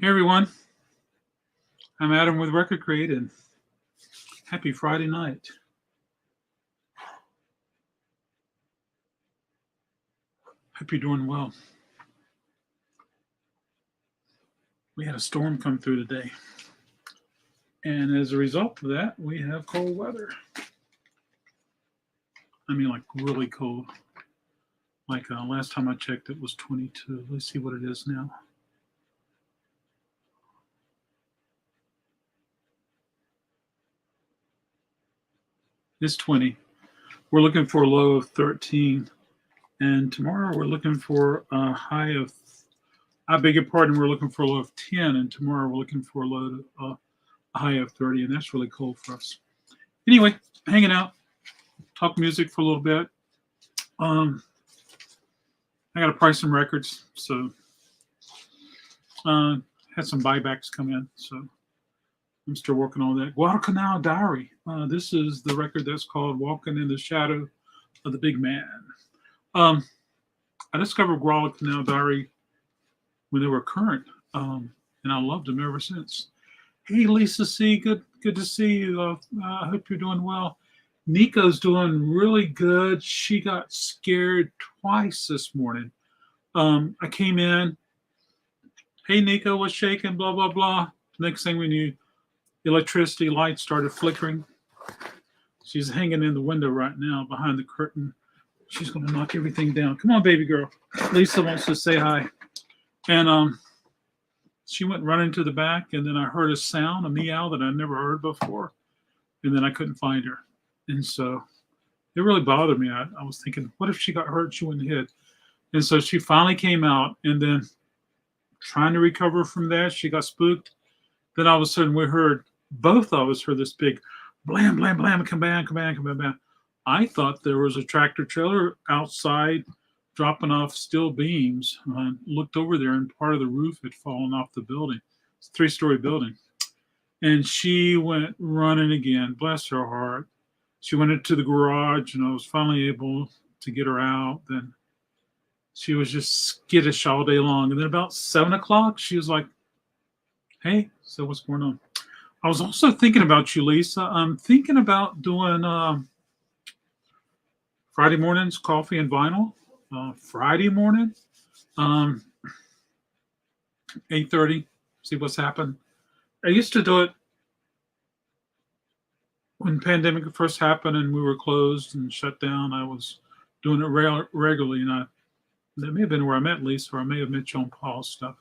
Hey everyone, I'm Adam with Record Crate and happy Friday night. Hope you're doing well. We had a storm come through today, and as a result of that, we have cold weather. I mean, like really cold. Like last time I checked, it was 22. Let's see what it is now. It's 20. We're looking for a low of 13, and tomorrow we're looking for a high of. I beg your pardon. We're looking for a low of 10, and tomorrow we're looking for a low a high of 30, and that's really cold for us. Anyway, hanging out, talk music for a little bit. Um, I got to price some records, so uh, had some buybacks come in, so I'm still working on that. Guadalcanal Diary. This is the record that's called "Walking in the Shadow of the Big Man." Um, I discovered Guadalcanal Diary when they were current, and I loved them ever since. Hey, Lisa C, good to see you. I hope you're doing well. Nico's doing really good. She got scared twice this morning. I came in. Hey, Nico, what's shaking? Blah blah blah. Next thing we knew, electricity lights started flickering. She's hanging in the window right now behind the curtain. She's going to knock everything down. Come on, baby girl. Lisa wants to say hi. And she went running to the back, and then I heard a sound, a meow that I never heard before, and then I couldn't find her. And so it really bothered me. I was thinking, what if she got hurt? She wouldn't hit. And so she finally came out, and then trying to recover from that, she got spooked. Then all of a sudden, both of us heard this big blam, blam, blam, come back, come back, come back, bam. I thought there was a tractor trailer outside dropping off steel beams. I looked over there, and part of the roof had fallen off the building. It's a three-story building. And she went running again, bless her heart. She went into the garage, and I was finally able to get her out. Then she was just skittish all day long. And then about 7 o'clock, she was like, hey, so what's going on? I was also thinking about you, Lisa. I'm thinking about doing Friday mornings, coffee and vinyl. Friday morning, um, 8:30. See what's happened. I used to do it when pandemic first happened and we were closed and shut down. I was doing it regularly, and that may have been where I met Lisa, or I may have met you on Paul's stuff,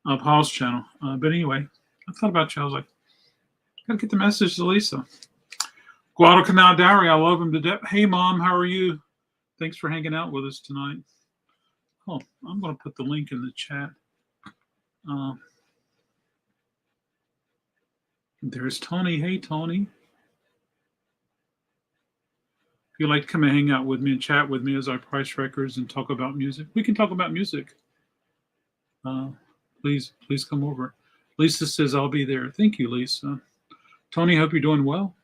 Paul's channel. But anyway, I thought about you. I was like, gotta get the message to Lisa. Guadalcanal Diary, I love him to death. Hey, Mom, how are you? Thanks for hanging out with us tonight. Oh, I'm going to put the link in the chat. There's Tony. Hey, Tony. If you'd like to come and hang out with me and chat with me as I price records and talk about music, we can talk about music. Please come over. Lisa says I'll be there. Thank you, Lisa. Tony, hope you're doing well.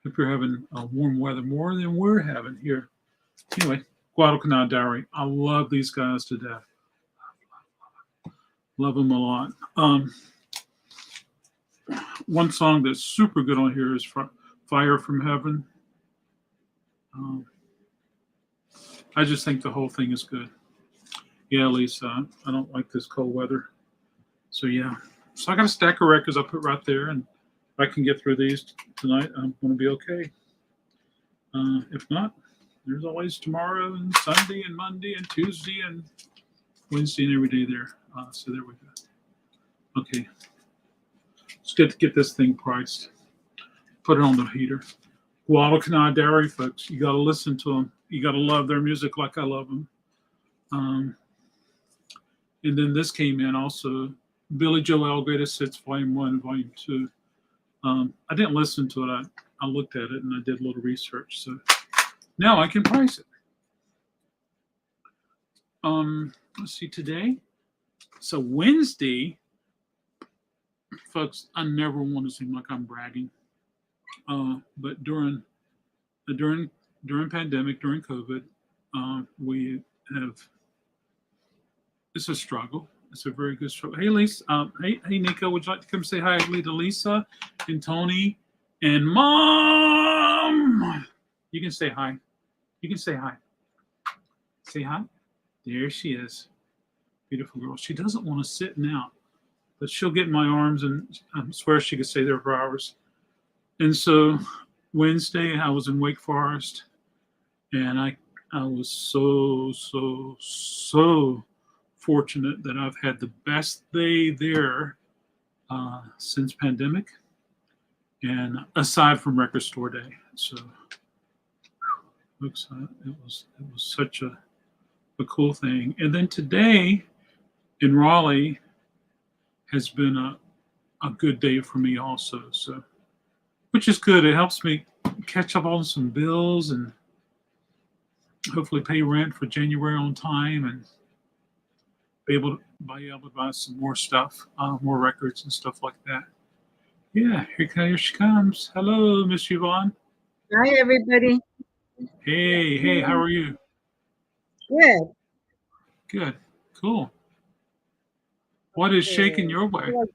Hope you're having warm weather, more than we're having here. Anyway, Guadalcanal Diary. I love these guys to death. Love them a lot. One song that's super good on here is Fire from Heaven. I just think the whole thing is good. Yeah, Lisa, I don't like this cold weather. So, yeah. So I got a stack of records I'll put right there, and if I can get through these tonight, I'm going to be okay. If not, there's always tomorrow and Sunday and Monday and Tuesday and Wednesday and every day there. So there we go. Okay. It's good to get this thing priced. Put it on the heater. Guadalcanal Diary, folks. You got to listen to them. You got to love their music like I love them. And then this came in also. Billy Joel, Greatest Hits, Volume 1 and Volume 2. I didn't listen to it. I looked at it and I did a little research. So now I can price it. Let's see, today. So Wednesday, folks, I never want to seem like I'm bragging. But during pandemic, during COVID, we have, it's a struggle. It's a very good show. Hey, Lisa. Hey, Nico. Would you like to come say hi to Lisa and Tony and Mom? You can say hi. You can say hi. Say hi. There she is. Beautiful girl. She doesn't want to sit now, but she'll get in my arms, and I swear she could stay there for hours. And so Wednesday, I was in Wake Forest, and I was so fortunate that I've had the best day there since pandemic, and aside from Record Store Day. So it was such a cool thing. And then today in Raleigh has been a good day for me also. So, which is good. It helps me catch up on some bills and hopefully pay rent for January on time and be able to buy some more stuff, more records and stuff like that. Yeah, here she comes. Hello, Miss Yvonne. Hi, everybody. Hey, how are you? Good. Good, cool. What is shaking your way? Let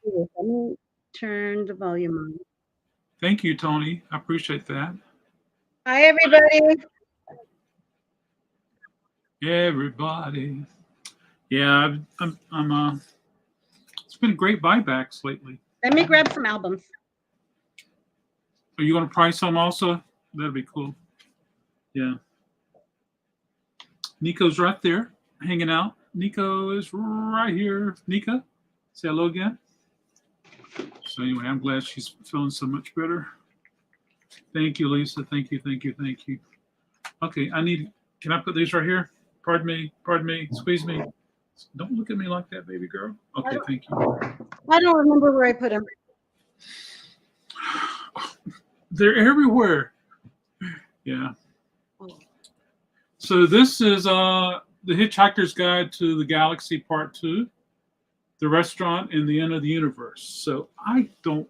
me turn the volume on. Thank you, Tony. I appreciate that. Hi, everybody. Everybody. Yeah, I'm it's been great buybacks lately. Let me grab some albums. Are you going to price some also? That'd be cool. Yeah. Nico's right there, hanging out. Nico is right here. Nika, say hello again. So anyway, I'm glad she's feeling so much better. Thank you, Lisa. Thank you. Okay, can I put these right here? Pardon me, squeeze me. Don't look at me like that, baby girl. Okay, thank you. I don't remember where I put them. They're everywhere. Yeah. So this is The Hitchhiker's Guide to the Galaxy Part 2, The Restaurant and the End of the Universe. So I don't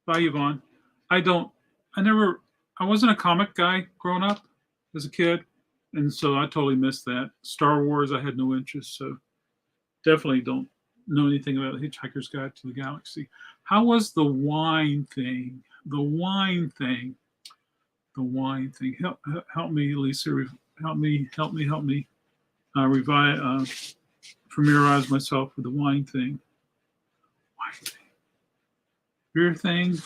bye, Yvonne. I wasn't a comic guy growing up as a kid. And so I totally missed that. Star Wars, I had no interest. So definitely don't know anything about the Hitchhiker's Guide to the Galaxy. How was the wine thing? Help me, Lisa. Help me. Familiarize myself with the wine thing. Beer thing.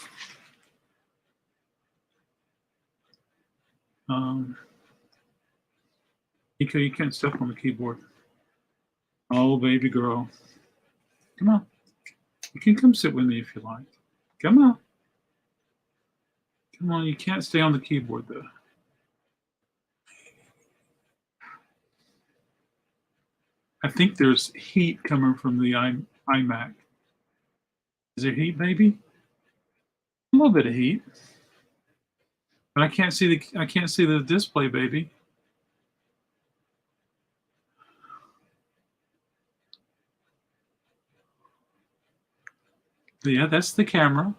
Ika, you can't step on the keyboard. Oh, baby girl. Come on. You can come sit with me if you like. Come on. Come on, you can't stay on the keyboard though. I think there's heat coming from the iMac. Is there heat, baby? A little bit of heat. But I can't see the display, baby. Yeah, that's the camera.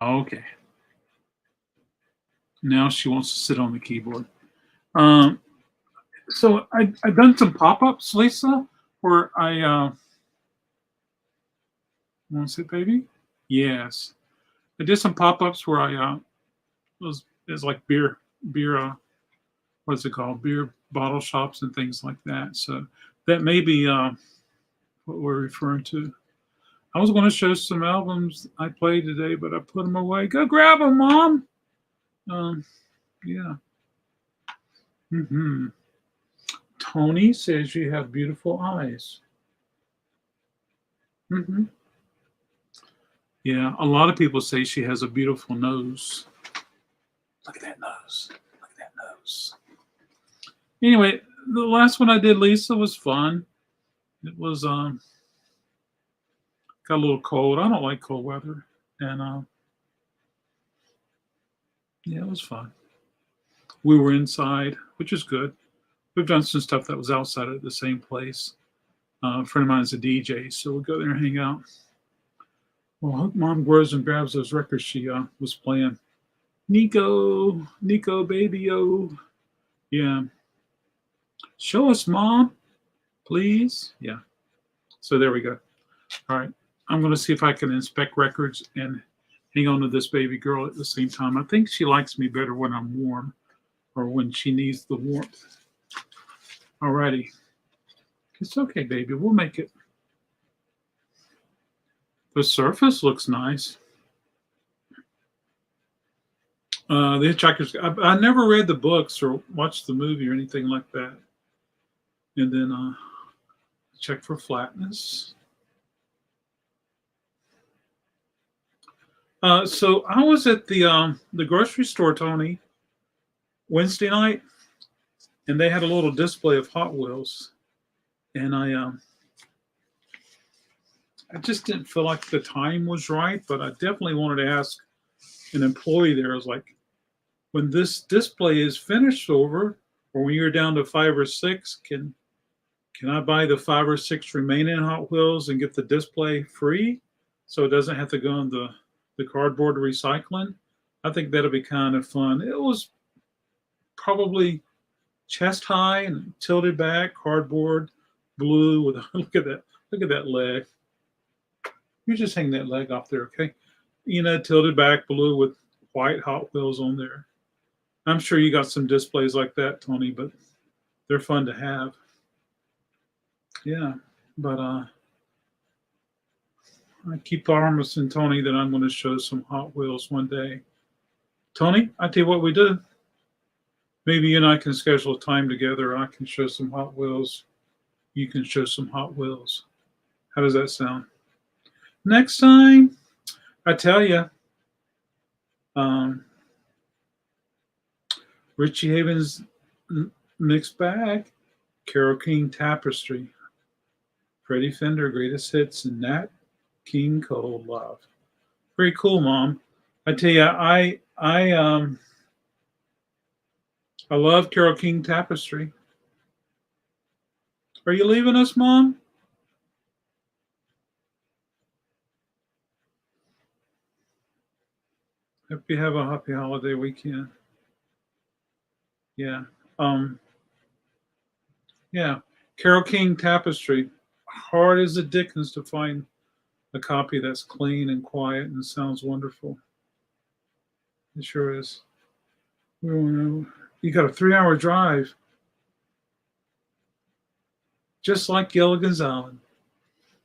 Okay. Now she wants to sit on the keyboard. So I've done some pop-ups, Lisa, where I want to sit, baby? Yes. I did some pop-ups where I it's like beer what's it called? Beer bottle shops and things like that. So that may be what we're referring to. I was going to show some albums I played today, but I put them away. Go grab them, Mom. Yeah. Tony says you have beautiful eyes. Yeah, a lot of people say she has a beautiful nose. Look at that nose. Anyway, the last one I did, Lisa, was fun. It was got a little cold. I don't like cold weather, and yeah, it was fun. We were inside, which is good. We've done some stuff that was outside at the same place. A friend of mine is a DJ, so we'll go there and hang out. Well, I hope Mom grows and grabs those records she was playing. Nico, baby, oh. Yeah. Show us, Mom, please. Yeah. So there we go. All right. I'm going to see if I can inspect records and hang on to this baby girl at the same time. I think she likes me better when I'm warm or when she needs the warmth. All righty. It's okay, baby. We'll make it. The surface looks nice. The Hitchhiker's. I never read the books or watched the movie or anything like that. And then check for flatness. So I was at the grocery store, Tony, Wednesday night, and they had a little display of Hot Wheels, and I just didn't feel like the time was right, but I definitely wanted to ask an employee there. I was like, when this display is finished over, or when you're down to 5 or 6, can I buy the 5 or 6 remaining Hot Wheels and get the display free, so it doesn't have to go in the cardboard recycling? I think that'll be kind of fun. It was probably chest high and tilted back, cardboard, blue with look at that leg. You just hang that leg off there, okay? Tilted back, blue with white Hot Wheels on there. I'm sure you got some displays like that, Tony, but they're fun to have. Yeah, but I keep promising Tony that I'm going to show some Hot Wheels one day. Tony, I tell you what we do. Maybe you and I can schedule a time together. I can show some Hot Wheels. You can show some Hot Wheels. How does that sound? Next time, I tell you, Richie Havens Mixed Bag, Carole King Tapestry, Freddie Fender Greatest Hits, and Nat King Cole Love. Very cool, Mom. I tell you, I love Carole King Tapestry. Are you leaving us, Mom? Hope you have a happy holiday weekend. Yeah. Yeah. Carole King Tapestry. Hard as the dickens to find a copy that's clean and quiet and sounds wonderful. It sure is. You got a 3-hour drive. Just like Gilligan's Island.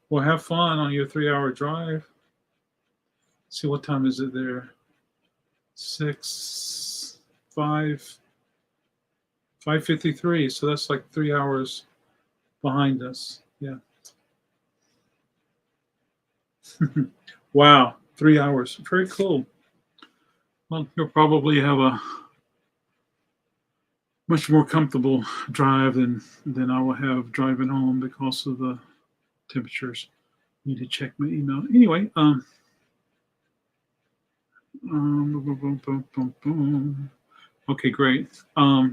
Well, have fun on your 3-hour drive. See, what time is it there? 5:53. So that's like 3 hours behind us. Yeah. Wow, 3 hours. Very cool. Well, you'll probably have a much more comfortable drive than I will have driving home because of the temperatures. Need to check my email. Anyway, boom, boom, boom, boom. Okay, great. I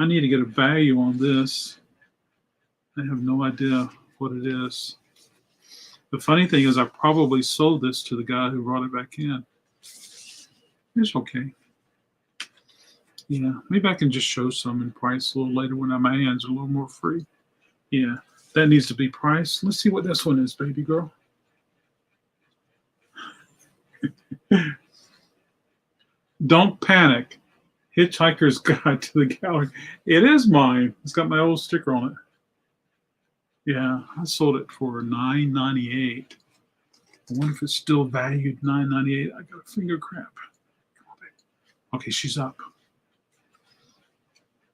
need to get a value on this. I have no idea what it is. The funny thing is I probably sold this to the guy who brought it back in. It's okay. Yeah, maybe I can just show some in price a little later when my hands are a little more free. Yeah, that needs to be priced. Let's see what this one is, baby girl. Don't panic. Hitchhiker's Guide to the Gallery. It is mine. It's got my old sticker on it. Yeah, I sold it for $9.98. I wonder if it's still valued $9.98. I got a finger cramp. Okay, she's up.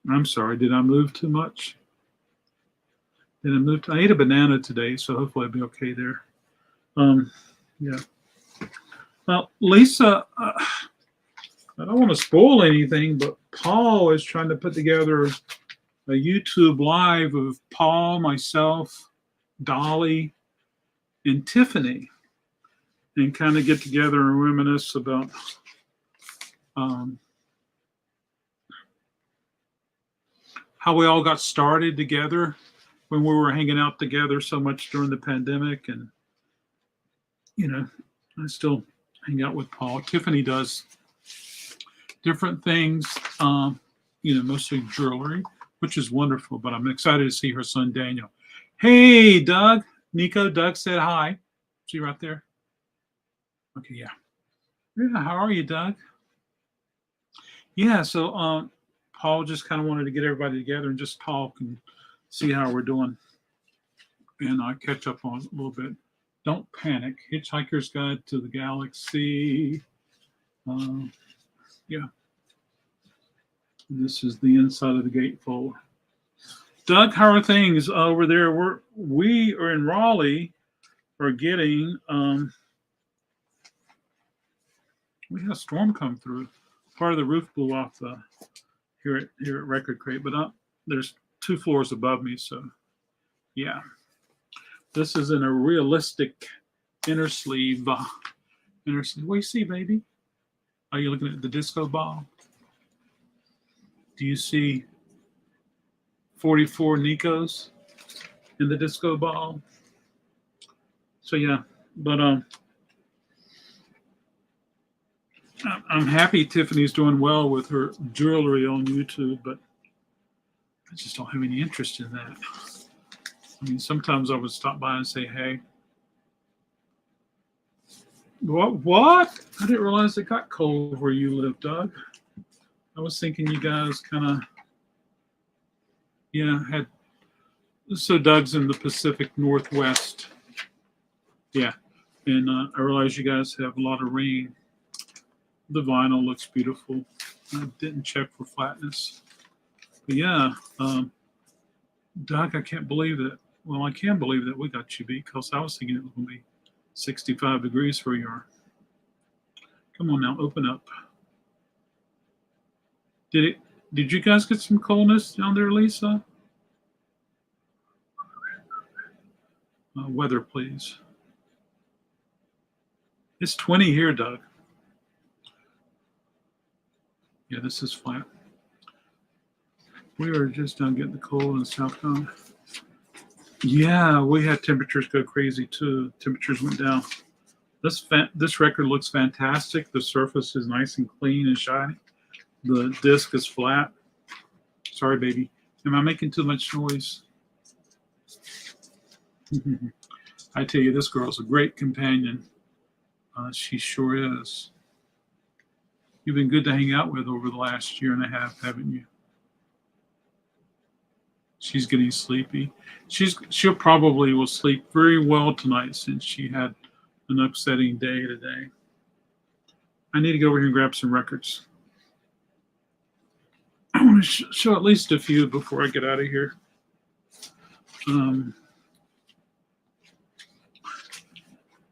I'm sorry. Did I move too much? I ate a banana today, so hopefully I'll be okay there. Yeah. Now, Lisa, I don't want to spoil anything, but Paul is trying to put together a YouTube live of Paul, myself, Dolly, and Tiffany, and kind of get together and reminisce about how we all got started together when we were hanging out together so much during the pandemic, and you know, I still hang out with Paul. Tiffany does different things, mostly jewelry, which is wonderful. But I'm excited to see her son Daniel. Hey, Doug, Nico, Doug said hi. See right there. Okay, yeah. Yeah, how are you, Doug? Yeah, so Paul just kind of wanted to get everybody together and just talk and see how we're doing. And I catch up on a little bit. Don't panic. Hitchhiker's Guide to the Galaxy. Yeah. This is the inside of the gatefold. Doug, how are things over there? We are in Raleigh. We're getting we had a storm come through. Part of the roof blew off here at Record Crate, but there's 2 floors above me, so yeah. This is in a realistic inner sleeve. What do you see, baby? Are you looking at the disco ball? Do you see 44 Nikos in the disco ball? So yeah, but I'm happy Tiffany's doing well with her jewelry on YouTube, but I just don't have any interest in that. I mean, sometimes I would stop by and say, hey. What? I didn't realize it got cold where you live, Doug. I was thinking you guys kind of, had. So Doug's in the Pacific Northwest. Yeah. And I realize you guys have a lot of rain. The vinyl looks beautiful. I didn't check for flatness. But yeah, Doug, I can't believe that. Well, I can believe that we got you beat because I was thinking it was going to be 65 degrees where you are. Come on now, open up. Did you guys get some coldness down there, Lisa? Weather, please. It's 20 here, Doug. Yeah, this is flat. We are just down getting the cold in South Carolina. Yeah, we had temperatures go crazy too. Temperatures went down. This record looks fantastic. The surface is nice and clean and shiny. The disc is flat. Sorry, baby. Am I making too much noise? I tell you, this girl's a great companion. She sure is. You've been good to hang out with over the last year and a half, haven't you? She's getting sleepy. She'll probably will sleep very well tonight since she had an upsetting day today. I need to go over here and grab some records. I want to show at least a few before I get out of here.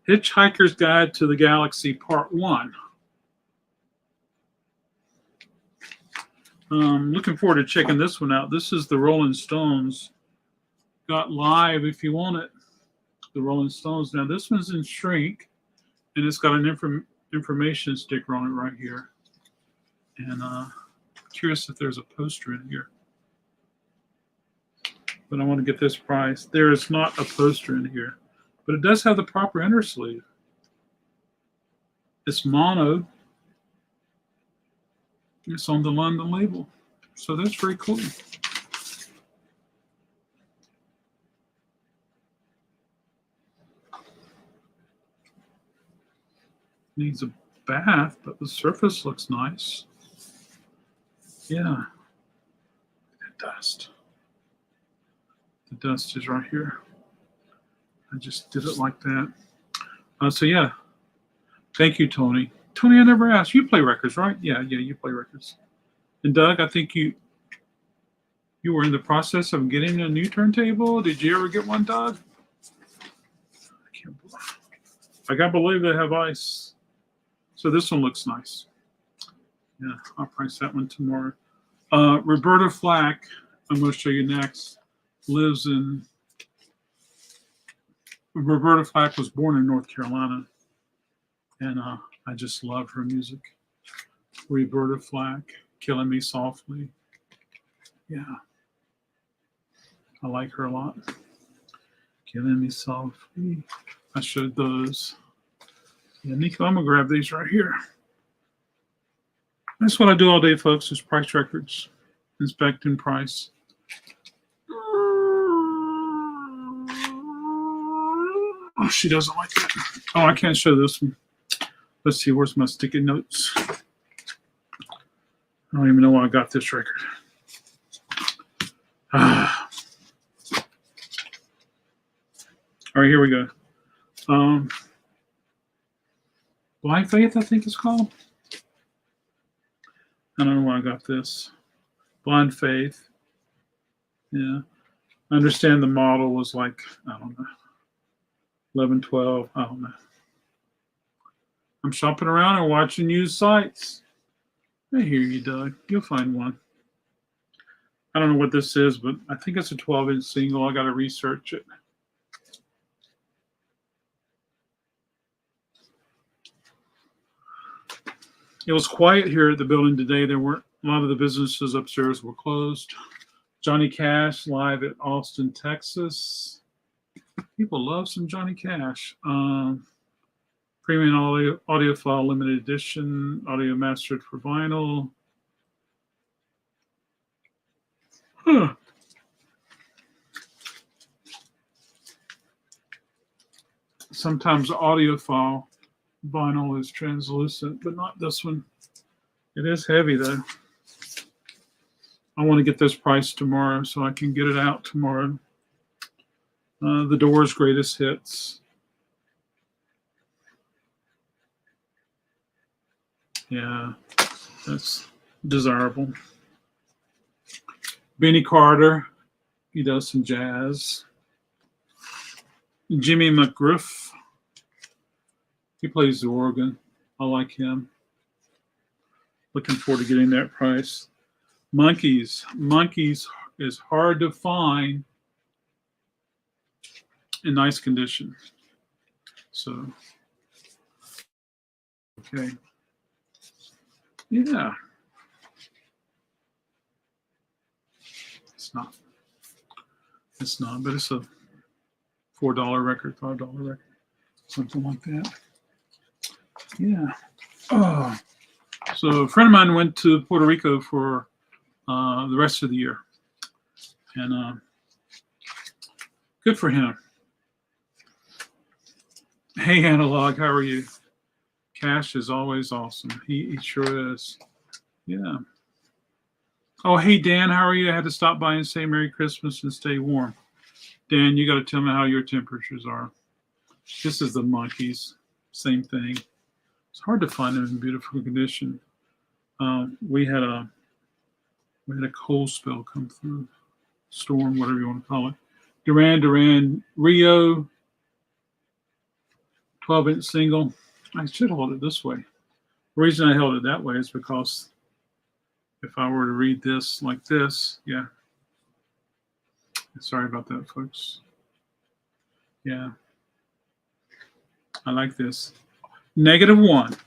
Hitchhiker's Guide to the Galaxy Part 1. Looking forward to checking this one out. This is the Rolling Stones. Got live if you want it. The Rolling Stones. Now this one's in shrink, and it's got an information sticker on it right here. And curious if there's a poster in here. But I want to get this price. There is not a poster in here, but it does have the proper inner sleeve. It's mono. It's on the London label. So that's very cool. Needs a bath, but the surface looks nice. Yeah. The dust. The dust is right here. I just did it like that. So yeah. Thank you, Tony. Tony, I never asked. You play records, right? Yeah, you play records. And Doug, I think you were in the process of getting a new turntable. Did you ever get one, Doug? I can't believe they have ice. So this one looks nice. Yeah, I'll price that one tomorrow. Roberta Flack, I'm going to show you next, lives in. Roberta Flack was born in North Carolina, and I just love her music. Roberta Flack, Killing Me Softly. Yeah. I like her a lot. Killing Me Softly. I showed those. Yeah, Nico, I'm gonna grab these right here. That's what I do all day, folks, is price records, inspecting price. Oh, she doesn't like that. Oh, I can't show this one. Let's see, where's my sticky notes? I don't even know why I got this record. All right, here we go. Blind Faith, I think it's called. I don't know why I got this. Blind Faith. Yeah. I understand the model was like, I don't know, 11, 12. I don't know. I'm shopping around and watching used sites. I hear you, Doug. You'll find one. I don't know what this is, but I think it's a 12-inch single. I got to research it. It was quiet here at the building today. There weren't a lot of the businesses upstairs were closed. Johnny Cash live at Austin, Texas. People love some Johnny Cash. Premium audiophile limited edition, audio mastered for vinyl. Huh. Sometimes audiophile vinyl is translucent, but not this one. It is heavy though. I want to get this priced tomorrow so I can get it out tomorrow. The Doors' greatest hits. Yeah, that's desirable. Benny Carter, he does some jazz. Jimmy McGriff, he plays the organ. I like him. Looking forward to getting that price. Monkeys is hard to find in nice condition. So, okay. Yeah. It's not, but it's a $4 record, $5 record, something like that. Yeah. Oh. So a friend of mine went to Puerto Rico for the rest of the year. And good for him. Hey, Analog, how are you? Cash is always awesome. He sure is. Yeah. Oh, hey, Dan, how are you? I had to stop by and say Merry Christmas and stay warm. Dan, you got to tell me how your temperatures are. This is the Monkeys. Same thing. It's hard to find them in beautiful condition. We had a cold spell come through. Storm, whatever you want to call it. Duran Rio, 12-inch single. I should hold it this way. The reason I held it that way is because if I were to read this like this, yeah. Sorry about that, folks. Yeah. I like this. -1.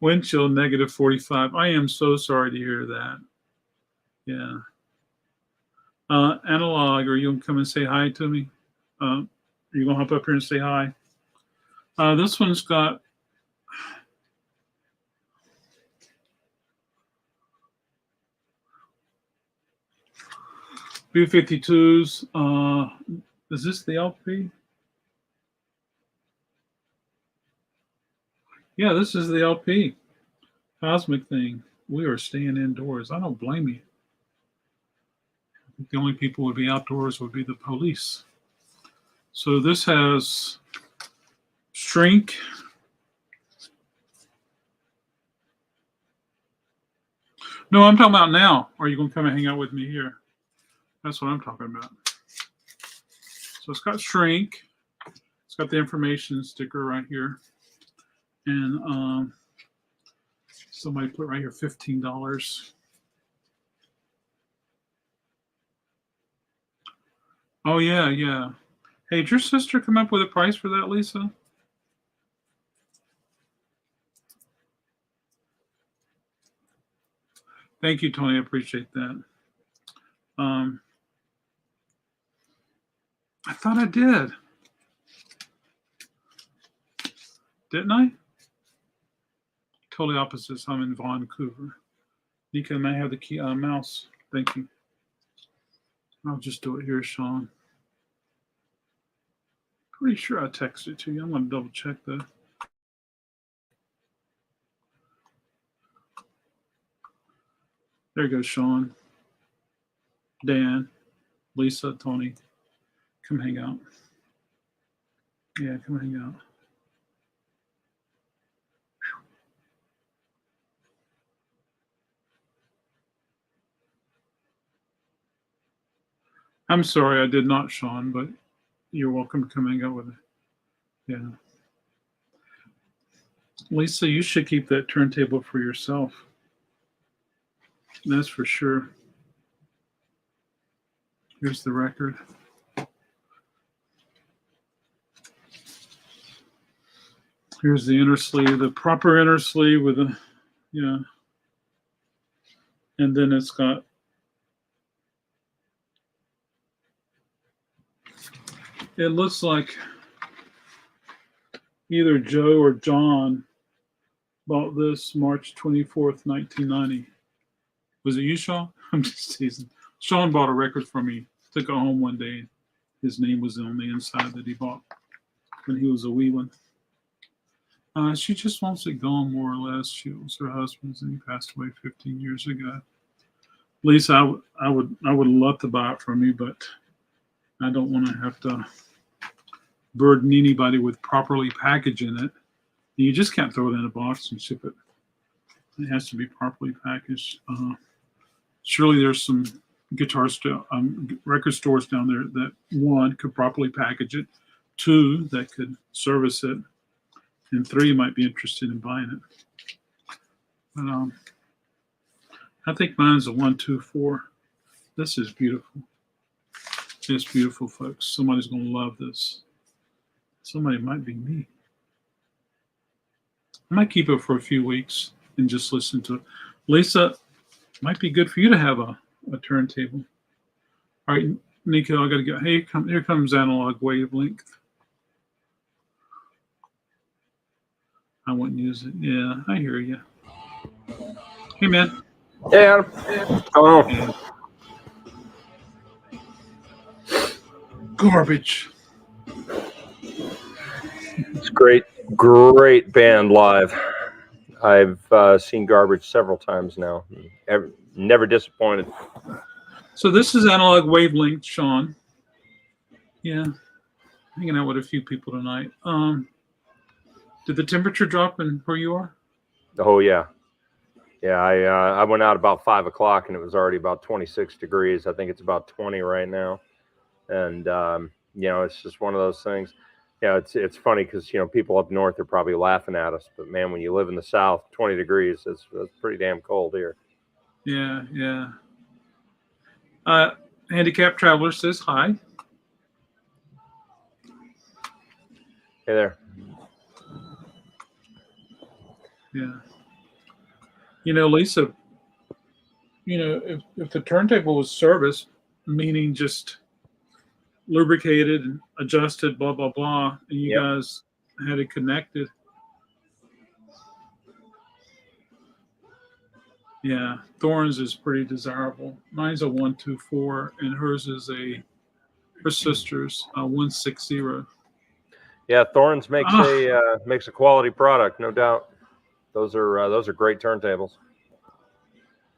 Wind chill -45. I am so sorry to hear that. Yeah. Analog, are you going to come and say hi to me? Are you going to hop up here and say hi? This one's got B-52s. Is this the LP? Yeah, this is the LP. Cosmic thing. We are staying indoors. I don't blame you. I think the only people who would be outdoors would be the police. So this has Shrink. No, I'm talking about now. Or are you going to come and hang out with me here? That's what I'm talking about. So it's got Shrink. It's got the information sticker right here. And somebody put right here $15. Oh, yeah, yeah. Hey, did your sister come up with a price for that, Lisa? Thank you, Tony. I appreciate that. I thought I did. Didn't I? Totally opposite. I'm in Vancouver. Nika, may I have the key mouse? Thank you. I'll just do it here, Sean. Pretty sure I texted it to you. I'm going to double check that. There goes Sean, Dan, Lisa, Tony. Come hang out. Yeah, come hang out. I'm sorry I did not, Sean, but you're welcome to come hang out with me. Yeah. Lisa, you should keep that turntable for yourself. That's for sure. Here's the record. Here's the inner sleeve, the proper inner sleeve with a, yeah. And then it's got, it looks like either Joe or John bought this March 24th, 1990. Was it you, Sean? I'm just teasing. Sean bought a record from me, took it home one day. His name was on the inside that he bought when he was a wee one. She just wants it gone, more or less. She was her husband's, and he passed away 15 years ago. Lisa, I would love to buy it from you, but I don't want to have to burden anybody with properly packaging it. You just can't throw it in a box and ship it. It has to be properly packaged. Surely there's some record stores down there that, one, could properly package it, two, that could service it, and three might be interested in buying it. But I think mine's a 124. This is beautiful. It's beautiful, folks. Somebody's going to love this. Somebody might be me. I might keep it for a few weeks and just listen to it. Lisa, might be good for you to have a turntable. All right, Nico, I got to go. Hey, here comes analog wavelength. I wouldn't use it. Yeah, I hear you. Hey, man. Hey, Adam. Hello. Yeah. Garbage. It's great band live. I've seen Garbage several times now. Never disappointed. So this is analog wavelength, Sean. Yeah, hanging out with a few people tonight. Did the temperature drop in where you are? Oh yeah. I went out about 5 o'clock and it was already about 26 degrees. I think it's about 20 right now, and it's just one of those things. It's funny because people up north are probably laughing at us, but man, when you live in the South, 20 degrees is pretty damn cold here. Yeah. Handicapped Traveler says hi. Hey there. Yeah. Lisa, if the turntable was serviced, meaning just lubricated and adjusted, blah, blah, blah, and you guys had it connected. Yeah, Thorns is pretty desirable. Mine's a 124, and hers is her sister's 160. Yeah, Thorns makes a quality product, no doubt. Those are great turntables.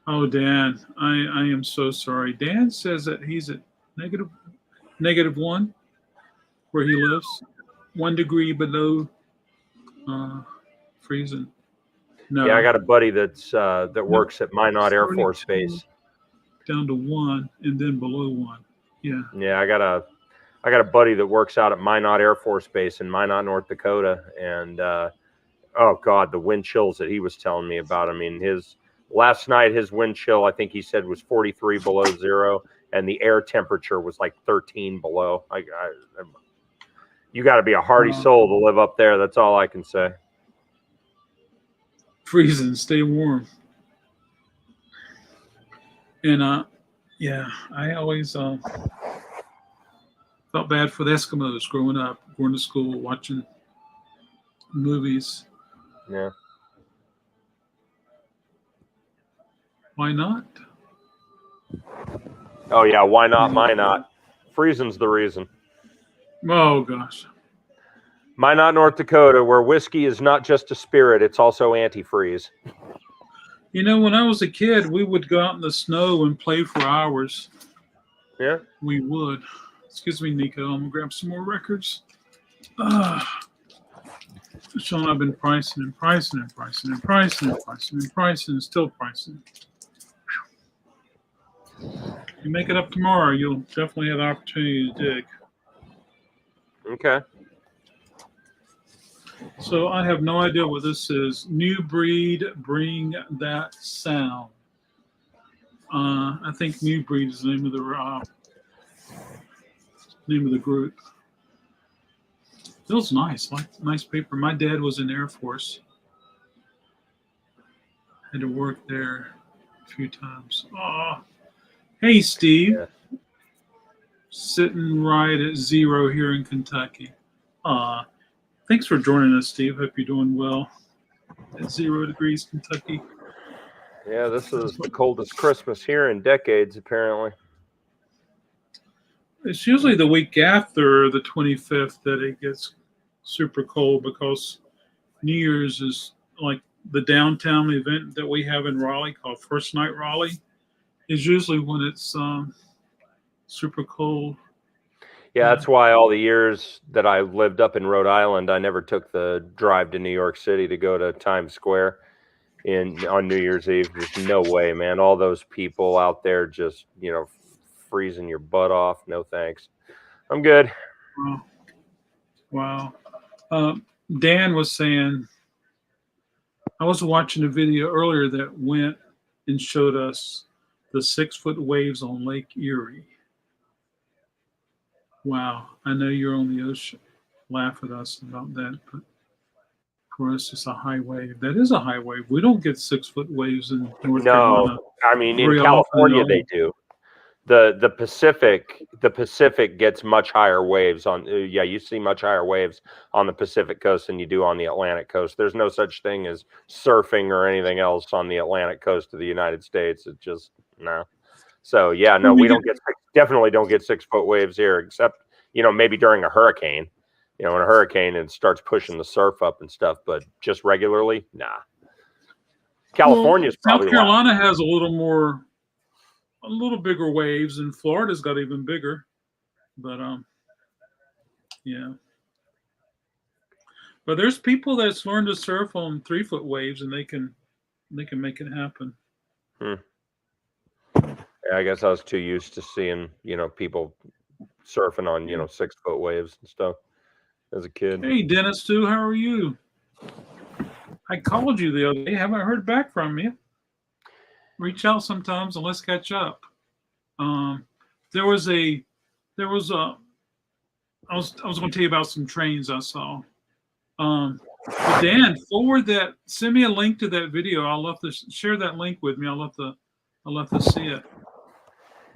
Oh, Dan, I am so sorry. Dan says that he's at -1 where he lives, 1 degree below freezing. No. Yeah, I got a buddy that works at Minot Air Force Base. Down to 1 and then below 1. Yeah. Yeah, I got a buddy that works out at Minot Air Force Base in Minot, North Dakota, and oh God, the wind chills that he was telling me about. I mean, last night his wind chill, I think he said, was 43 below zero, and the air temperature was like 13 below. You got to be a hardy soul to live up there. That's all I can say. Freezing, stay warm. And I always felt bad for the Eskimos growing up, going to school, watching movies. Yeah. Why not? Oh yeah, why not? Why not? Freezing's the reason. Oh gosh. Minot, North Dakota, where whiskey is not just a spirit, it's also antifreeze. You know, when I was a kid, we would go out in the snow and play for hours. Yeah. We would. Excuse me, Nico. I'm gonna grab some more records. Sean, I've been pricing and pricing and pricing and pricing and pricing and pricing and still pricing. You make it up tomorrow, you'll definitely have the opportunity to dig. Okay. So I have no idea what this is. New breed, bring that sound. I think New Breed is the name of the group. Feels nice, like nice paper. My dad was in the Air Force. Had to work there a few times. Oh, hey Steve, Yeah. sitting right at 0 here in Kentucky. Thanks for joining us, Steve. Hope you're doing well at 0 degrees Kentucky. Yeah, this is the coldest Christmas here in decades, apparently. It's usually the week after the 25th that it gets super cold because New Year's is like the downtown event that we have in Raleigh called First Night Raleigh is usually when it's super cold. Yeah, that's why all the years that I lived up in Rhode Island, I never took the drive to New York City to go to Times Square on New Year's Eve. There's no way, man. All those people out there just, freezing your butt off. No thanks. I'm good. Wow. Dan was saying, I was watching a video earlier that went and showed us the 6-foot waves on Lake Erie. Wow. I know you're on the ocean. Laugh at us about that, but for us, it's a high wave. That is a high wave. We don't get 6-foot waves in North Carolina. No, I mean, in very California often they do. The Pacific gets much higher waves on. Yeah, you see much higher waves on the Pacific coast than you do on the Atlantic coast. There's no such thing as surfing or anything else on the Atlantic coast of the United States. It's just no. So yeah, no, we don't definitely don't get 6-foot waves here, except maybe during a hurricane. In a hurricane it starts pushing the surf up and stuff, but just regularly, nah. California's probably South Carolina has a little bigger waves, and Florida's got even bigger. But yeah. But there's people that's learned to surf on 3-foot waves, and they can make it happen. Yeah, I guess I was too used to seeing people surfing on 6-foot waves and stuff as a kid. Hey Dennis, too. How are you? I called you the other day. Haven't heard back from you. Reach out sometimes and let's catch up. I was going to tell you about some trains I saw. But Dan, send me a link to that video. I'll love to share that link with me. I'll love to see it.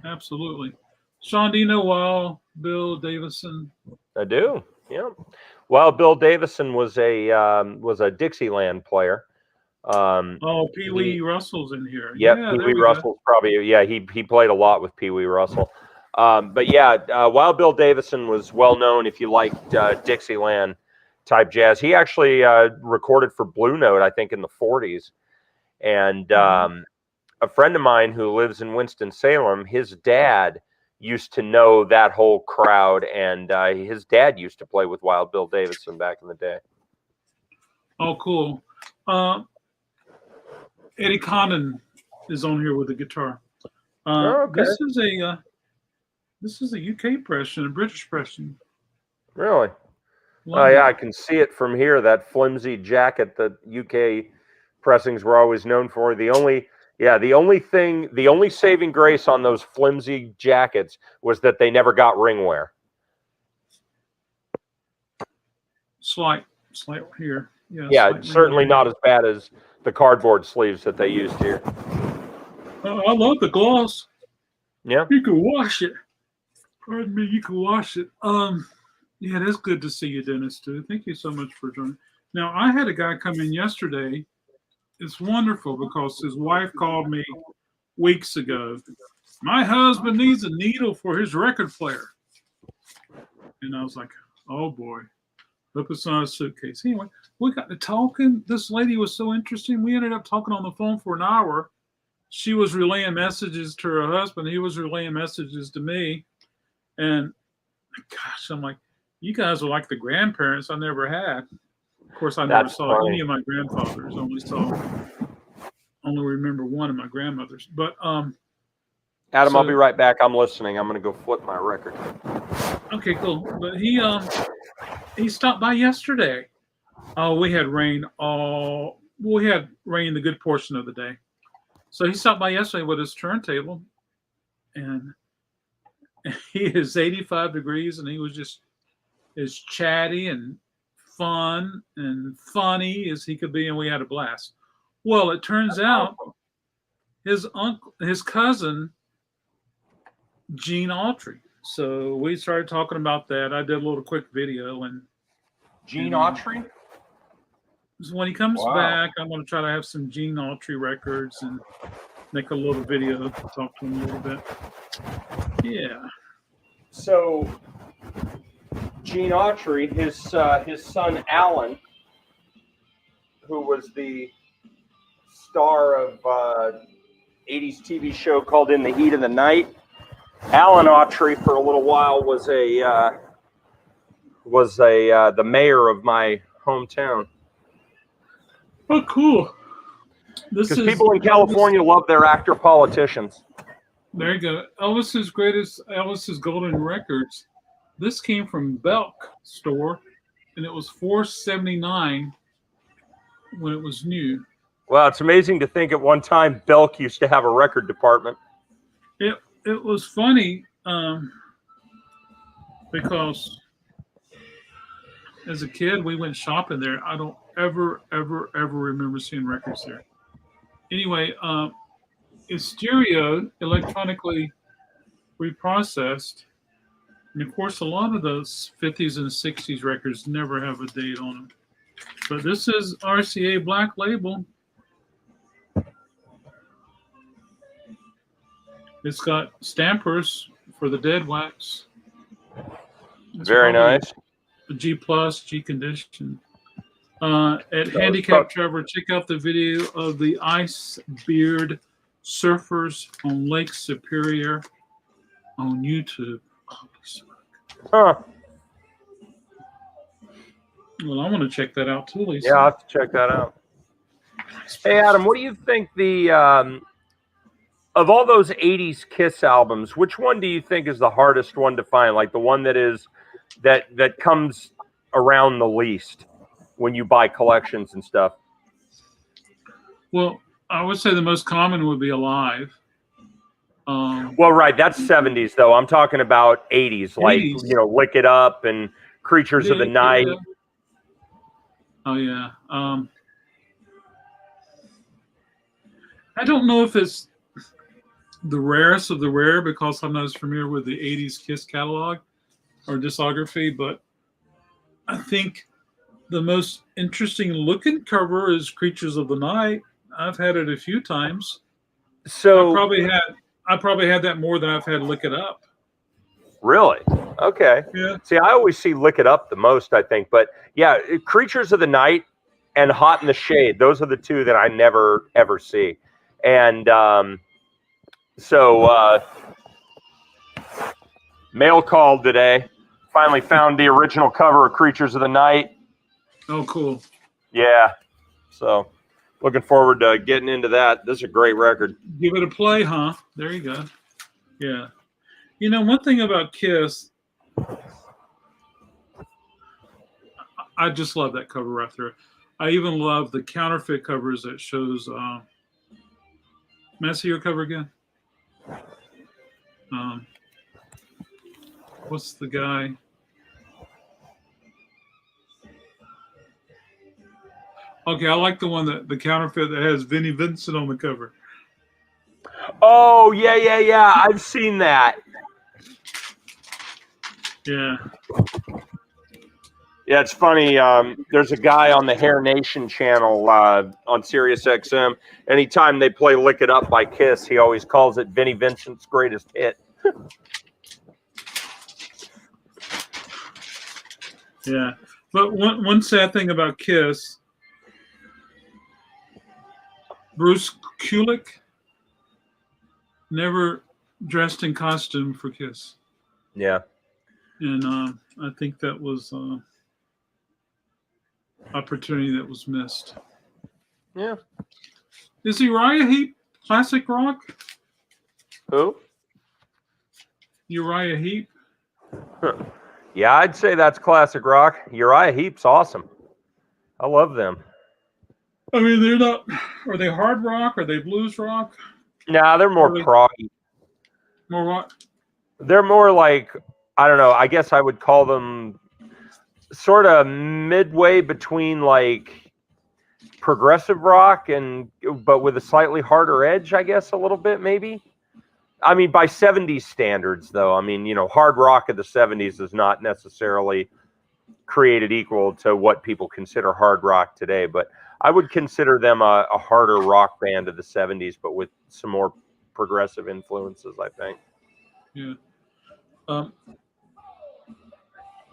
Absolutely. Sean, do you know Wild Bill Davison? I do. Yeah. Wild Bill Davison was a Dixieland player. Pee Wee Russell's in here. Yep, Yeah, Pee Wee Russell's probably, he played a lot with Pee Wee Russell. But yeah, Wild Bill Davison was well known if you liked Dixieland type jazz. He actually recorded for Blue Note, I think, in the 40s. And a friend of mine who lives in Winston-Salem, his dad used to know that whole crowd, and his dad used to play with Wild Bill Davison back in the day. Oh, cool. Eddie Condon is on here with the guitar. Okay. This is a UK pressing, a British pressing. Really? Oh yeah, I can see it from here. That flimsy jacket that UK pressings were always known for. The only saving grace on those flimsy jackets was that they never got ring wear. Slight here. Yeah, certainly not as bad as the cardboard sleeves that they used here. I love the gloss. Yeah. You can wash it. Pardon me, you can wash it. Yeah, that's good to see you, Dennis, too. Thank you so much for joining. Now, I had a guy come in yesterday. It's wonderful because his wife called me weeks ago. My husband needs a needle for his record player. And I was like, oh boy, hope it's not a suitcase. Anyway, we got to talking. This lady was so interesting. We ended up talking on the phone for an hour. She was relaying messages to her husband. He was relaying messages to me. And gosh, I'm like, you guys are like the grandparents I never had. Of course, I never saw any of my grandfathers. Only remember one of my grandmothers. But Adam, I'll be right back. I'm listening. I'm going to go flip my record. Okay, cool. But he stopped by yesterday. Oh, we had rain the good portion of the day. So he stopped by yesterday with his turntable, and he is 85 degrees, and he was just as chatty and fun and funny as he could be, and we had a blast. Well, it turns out his cousin, Gene Autry. So we started talking about that. I did a little quick video, and Gene Autry. So when he comes back, I'm going to try to have some Gene Autry records and make a little video, talk to him a little bit. Yeah. So Gene Autry, his son Alan, who was the star of 80s TV show called In the Heat of the Night. Alan Autry, for a little while, was the mayor of my hometown. Oh, cool. Because people in California love their actor politicians. There you go. Elvis's golden records. This came from Belk store, and it was $4.79 when it was new. Wow, it's amazing to think at one time Belk used to have a record department. It was funny because as a kid we went shopping there. I don't ever remember seeing records there. Anyway, it's stereo, electronically reprocessed, and of course a lot of those 50s and 60s records never have a date on them. But this is RCA Black Label. It's got stampers for the dead wax. It's very nice. G plus, G condition. At Handicap Traveler, check out the video of the Ice Beard Surfers on Lake Superior on YouTube. Huh. Well, I want to check that out too, Lisa. Yeah, I'll have to check that out. Hey, Adam, what do you think of all those 80s Kiss albums, which one do you think is the hardest one to find? Like the one that comes around the least when you buy collections and stuff? Well, I would say the most common would be Alive. Well, right, that's 70s though. I'm talking about 80s, like 80s. Lick It Up and Creatures of the Night. Yeah. Oh yeah. I don't know if it's the rarest of the rare because I'm not as familiar with the 80s Kiss catalog or discography, but I think the most interesting looking cover is Creatures of the Night. I've had it a few times. So I probably had that more than I've had Lick It Up. Really? Okay. Yeah. See, I always see Lick It Up the most, I think. But yeah, Creatures of the Night and Hot in the Shade, those are the two that I never, ever see. And mail called today. Finally found the original cover of Creatures of the Night. Oh, cool. Yeah. So looking forward to getting into that. This is a great record. Give it a play, huh? There you go. Yeah. One thing about Kiss, I just love that cover right there. I even love the counterfeit covers that shows. May I see your cover again? What's the guy? Okay, I like the counterfeit that has Vinnie Vincent on the cover. Oh, yeah. I've seen that. Yeah. Yeah, it's funny. There's a guy on the Hair Nation channel on Sirius XM. Anytime they play "Lick It Up" by Kiss, he always calls it Vinnie Vincent's greatest hit. Yeah, but one sad thing about Kiss, Bruce Kulick never dressed in costume for Kiss, Yeah. and I think that was opportunity that was missed. Yeah. Is Uriah Heep classic rock? Who? Uriah Heep. Yeah, I'd say that's classic rock. Uriah Heep's awesome. I love them. I mean, they're not. Are they hard rock? Are they blues rock? Nah, they're more proggy. More rock? They're more like, I don't know, I guess I would call them sort of midway between like progressive rock but with a slightly harder edge, I guess, a little bit maybe. I mean, by 70s standards, though, I mean, hard rock of the 70s is not necessarily created equal to what people consider hard rock today, but I would consider them a harder rock band of the 70s, but with some more progressive influences, I think. Yeah.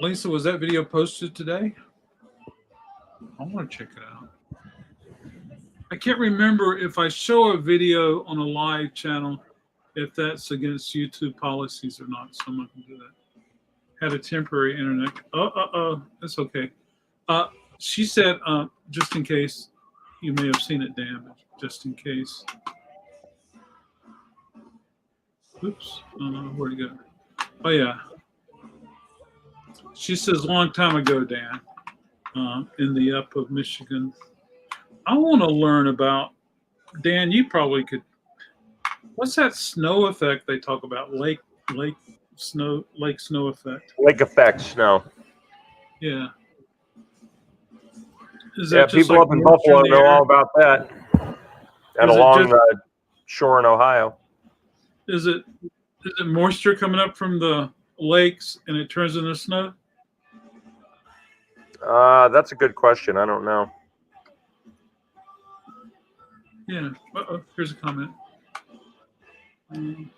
Lisa, was that video posted today? I want to check it out. I can't remember if I show a video on a live channel, if that's against YouTube policies or not. So I'm not going to do that. Had a temporary internet. That's okay. She said, just in case, you may have seen it damaged, just in case. Oops, where'd it go? Oh, yeah. She says, long time ago, Dan, in the up of Michigan. I want to learn about, Dan, you probably could, what's that snow effect they talk about? Lake snow effect. Lake effect snow. Yeah. Is Yeah, that just people like up in Buffalo know all about that. And Is it along just- the shore in Ohio. Is it moisture coming up from the lakes and it turns into snow? That's a good question. I don't know. Yeah. Here's a comment. The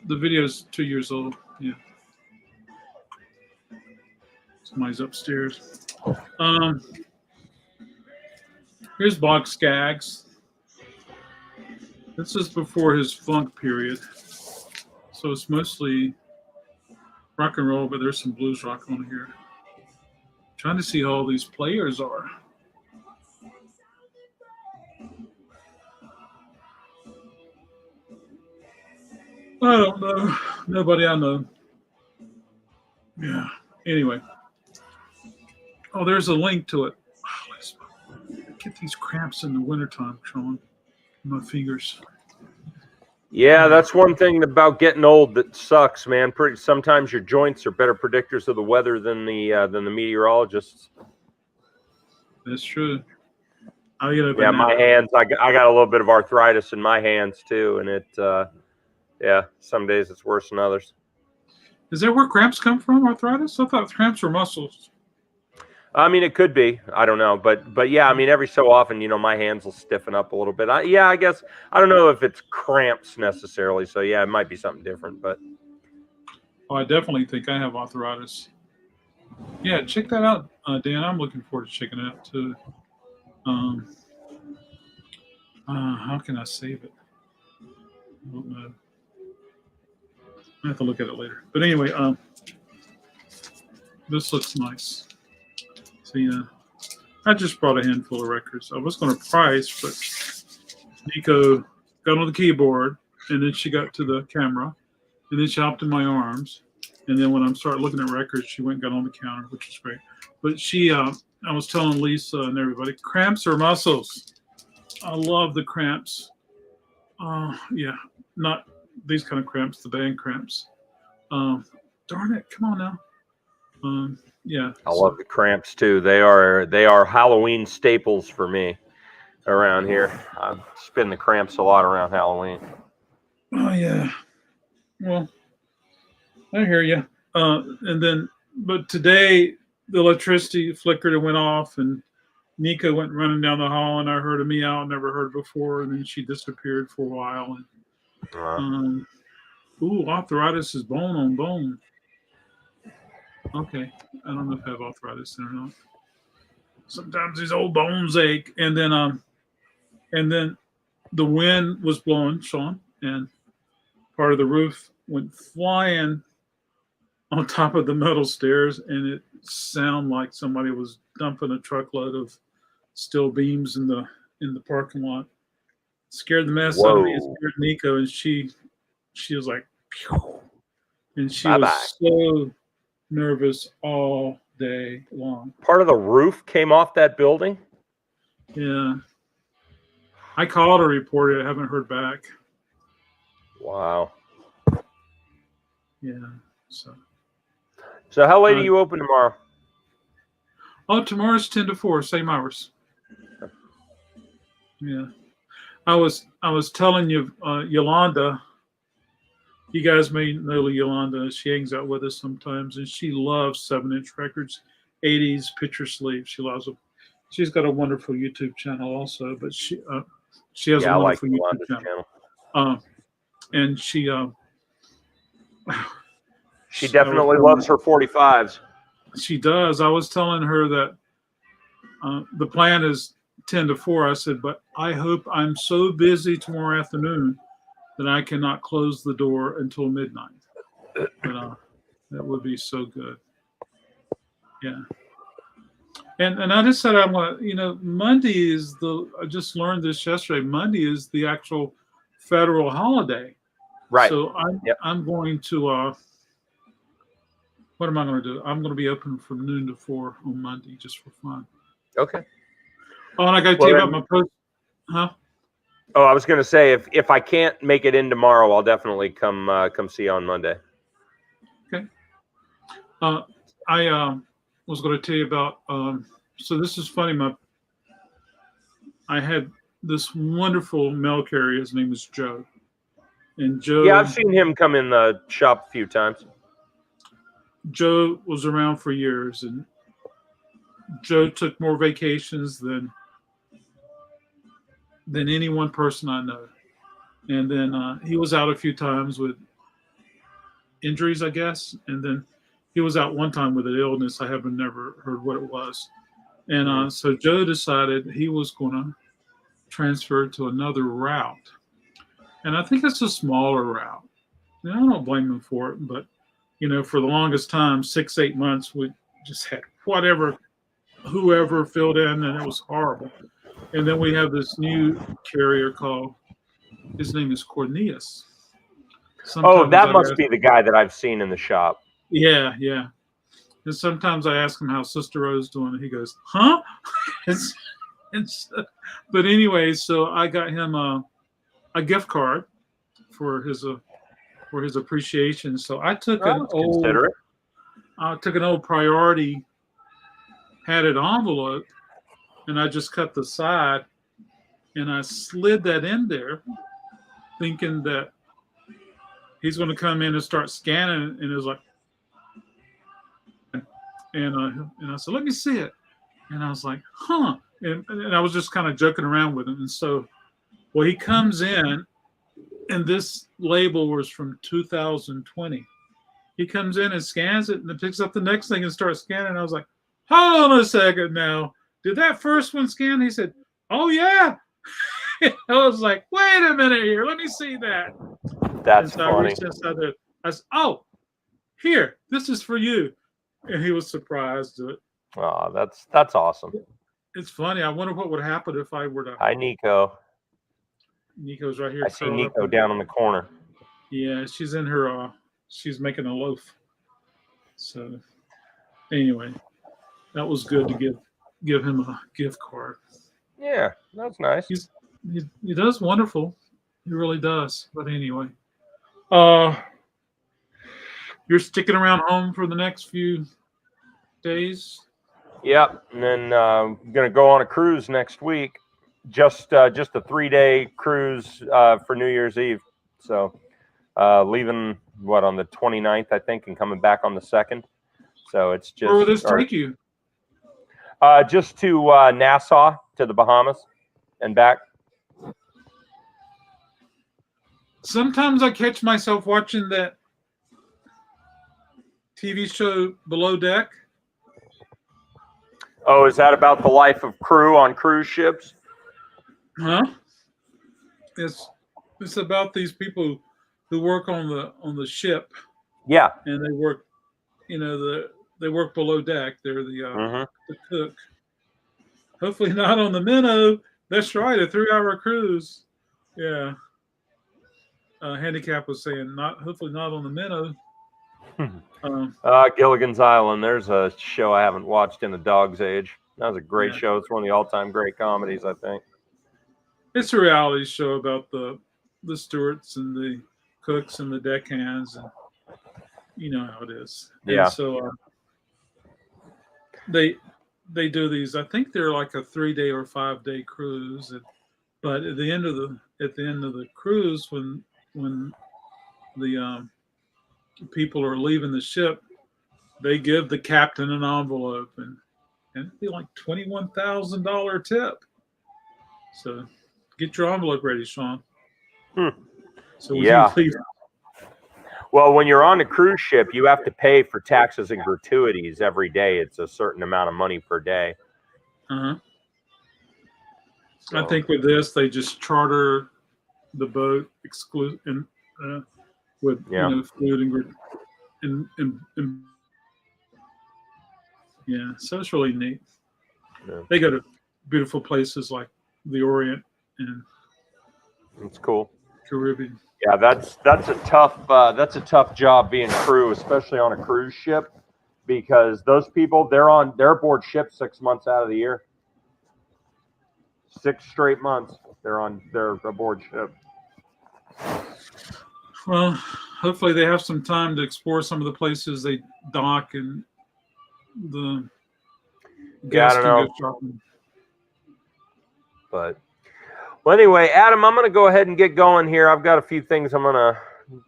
video's 2 years old. Yeah. Somebody's upstairs. Here's Box Skaggs. This is before his funk period. So it's mostly rock and roll, but there's some blues rock on here. Trying to see how all these players are. I don't know. Nobody I know. Yeah. Anyway. Oh, there's a link to it. Oh, let's get these cramps in the wintertime, Sean. My fingers. Yeah, that's one thing about getting old that sucks, man. Sometimes your joints are better predictors of the weather than the meteorologists. That's true. I get up. Yeah, my hands. I got a little bit of arthritis in my hands too, and yeah, some days it's worse than others. Is that where cramps come from? Arthritis? I thought cramps were muscles. I mean, it could be. I don't know, but yeah, I mean, every so often, my hands will stiffen up a little bit. I guess I don't know if it's cramps necessarily. So yeah, it might be something different. But I definitely think I have arthritis. Yeah, check that out, Dan. I'm looking forward to checking it out too. How can I save it? I don't know. I have to look at it later. But anyway, this looks nice. So yeah, I just brought a handful of records. I was going to price, but Nico got on the keyboard, and then she got to the camera, and then she hopped in my arms, and then when I started looking at records, she went and got on the counter, which was great. But I was telling Lisa and everybody, cramps are muscles. I love the cramps. Yeah, not these kind of cramps, the band cramps. Darn it, come on now. Yeah, I love the cramps too. They are Halloween staples for me around here. I spin the cramps a lot around Halloween. Oh yeah. Well, I hear you. And then but today the electricity flickered and went off, and Nika went running down the hall, and I heard a meow I never heard before, and then she disappeared for a while. And, arthritis is bone on bone. Okay, I don't know if I have arthritis or not. Sometimes these old bones ache, and then the wind was blowing, Sean, and part of the roof went flying on top of the metal stairs, and it sounded like somebody was dumping a truckload of steel beams in the parking lot. Scared the mess out of me. It scared Nico, and she was like, pew, and she was so nervous all day long. Part of the roof came off that building? Yeah. I called or reported. I haven't heard back. Wow. Yeah. So how late do you open tomorrow? Oh, tomorrow's 10 to 4, same hours. Yeah. I was telling you, Yolanda, you guys may know Yolanda. She hangs out with us sometimes, and she loves 7-inch records, 80s picture sleeves. She loves them. She's got a wonderful YouTube channel also, but she has a wonderful YouTube channel. And she definitely loves her 45s. She does. I was telling her that the plan is 10 to 4. I said, but I hope I'm so busy tomorrow afternoon that I cannot close the door until midnight. But that would be so good. Yeah. And I just said I'm gonna, Monday is I just learned this yesterday. Monday is the actual federal holiday. Right. So I'm going to what am I going to do? I'm going to be open from noon to 4 on Monday just for fun. Okay. Oh, and I got to tell you about my post. Huh? Oh, I was going to say if I can't make it in tomorrow, I'll definitely come see you on Monday. Okay. I was going to tell you about. So this is funny. I had this wonderful mail carrier. His name is Joe. And Joe. Yeah, I've seen him come in the shop a few times. Joe was around for years, and Joe took more vacations than any one person I know. And then he was out a few times with injuries, I guess. And then he was out one time with an illness. I haven't never heard what it was. And so Joe decided he was going to transfer to another route. And I think it's a smaller route. And I don't blame him for it, but for the longest time, 6-8 months, we just had whoever filled in, and it was horrible. And then we have this new carrier his name is Cornelius. Sometimes that must be the guy that I've seen in the shop. Yeah, yeah. And sometimes I ask him how Sister Rose doing, and he goes, huh? But anyway, so I got him a gift card for his appreciation. So I took an old Priority padded envelope, and I just cut the side, and I slid that in there, thinking that he's going to come in and start scanning, and it was like, and I said, let me see it, and I was like, huh, and I was just kind of joking around with him, and so, well, he comes in, and this label was from 2020. He comes in and scans it, and then picks up the next thing and starts scanning. And I was like, hold on a second now. Did that first one scan? He said, oh, yeah. I was like, wait a minute here. Let me see that. That's funny. I said, oh, here, this is for you. And he was surprised at it. Oh, that's awesome. It's funny. I wonder what would happen if I were to. Hi, Nico. Nico's right here. I see Nico down in the corner. Yeah, she's in her. She's making a loaf. So, anyway, that was good to give him a gift card. Yeah, that's nice. He does wonderful. He really does. But anyway, you're sticking around home for the next few days. Yep, and then I'm gonna go on a cruise next week. Just a 3-day cruise for New Year's Eve. So leaving on the 29th, I think, and coming back on the 2nd. So it's just. Where will this take you? Just to Nassau, to the Bahamas, and back. Sometimes I catch myself watching that TV show Below Deck. Oh, is that about the life of crew on cruise ships? Huh? It's about these people who work on the ship, Yeah. and they work, they work below deck. They're the cook. Hopefully not on the minnow. That's right, a 3-hour cruise. Yeah. Handicap was saying hopefully not on the minnow. Gilligan's Island. There's a show I haven't watched in a dog's age. That was a great show. It's one of the all-time great comedies, I think. It's a reality show about the stewards and the cooks and the deckhands, and you know how it is. Yeah. And so they do these. I think they're like a 3-day or 5-day cruise, but at the end of the cruise, when the people are leaving the ship, they give the captain an envelope, and it'd be like $21,000 tip. So get your envelope ready, Sean. So when you leave. Well, when you're on a cruise ship, you have to pay for taxes and gratuities every day. It's a certain amount of money per day. So. So. I think with this, they just charter the boat with food and yeah. So it's really neat. Yeah. They go to beautiful places like the Orient and it's cool. Caribbean. Yeah, that's a tough job being crew, especially on a cruise ship, because those people they're aboard ship 6 months out of the year. 6 straight months they're aboard ship. Well, hopefully they have some time to explore some of the places they dock and the guests can go shopping. But well, anyway, Adam, I'm going to go ahead and get going here. I've got a few things I'm going to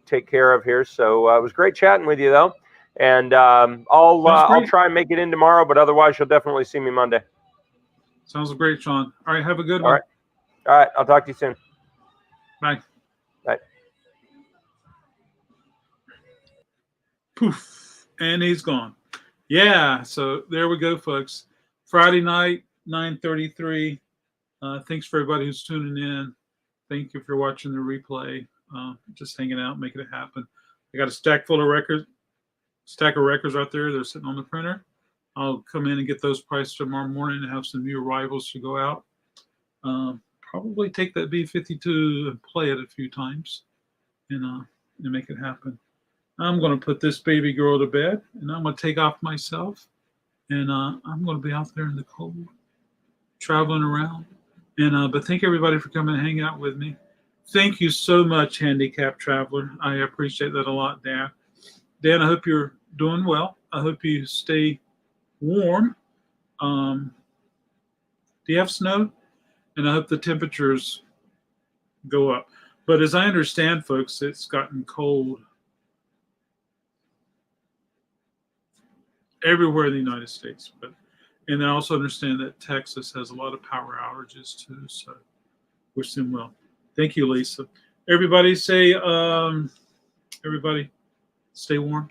take care of here. So it was great chatting with you, though. And I'll try and make it in tomorrow, but otherwise you'll definitely see me Monday. Sounds great, Sean. All right, have a good one. All right, I'll talk to you soon. Bye. Bye. Poof, and he's gone. Yeah, so there we go, folks. Friday night, 9:33. Thanks for everybody who's tuning in. Thank you for watching the replay. Just hanging out, making it happen. I got a stack of records right there. They're sitting on the printer. I'll come in and get those priced tomorrow morning and have some new arrivals to go out. Probably take that B-52 and play it a few times and make it happen. I'm going to put this baby girl to bed, and I'm going to take off myself, and I'm going to be out there in the cold, traveling around. And but thank everybody for coming and hanging out with me. Thank you so much, Handicap Traveler. I appreciate that a lot, Dan. Dan, I hope you're doing well. I hope you stay warm. Do you have snow? And I hope the temperatures go up. But as I understand, folks, it's gotten cold everywhere in the United States. And I also understand that Texas has a lot of power outages too. So wish them well. Thank you, Lisa. Everybody stay warm,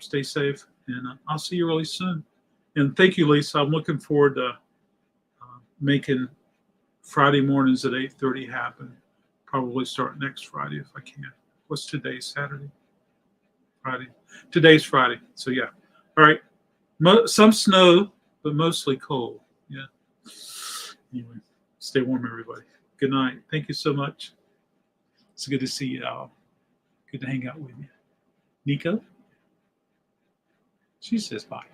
stay safe, and I'll see you really soon. And thank you, Lisa. I'm looking forward to making Friday mornings at 8:30 happen. Probably start next Friday if I can. What's today? Saturday? Friday. Today's Friday. So yeah. All right. Some snow, but mostly cold. Yeah. Anyway, stay warm, everybody. Good night. Thank you so much. It's good to see you all. Good to hang out with you. Nico? She says bye.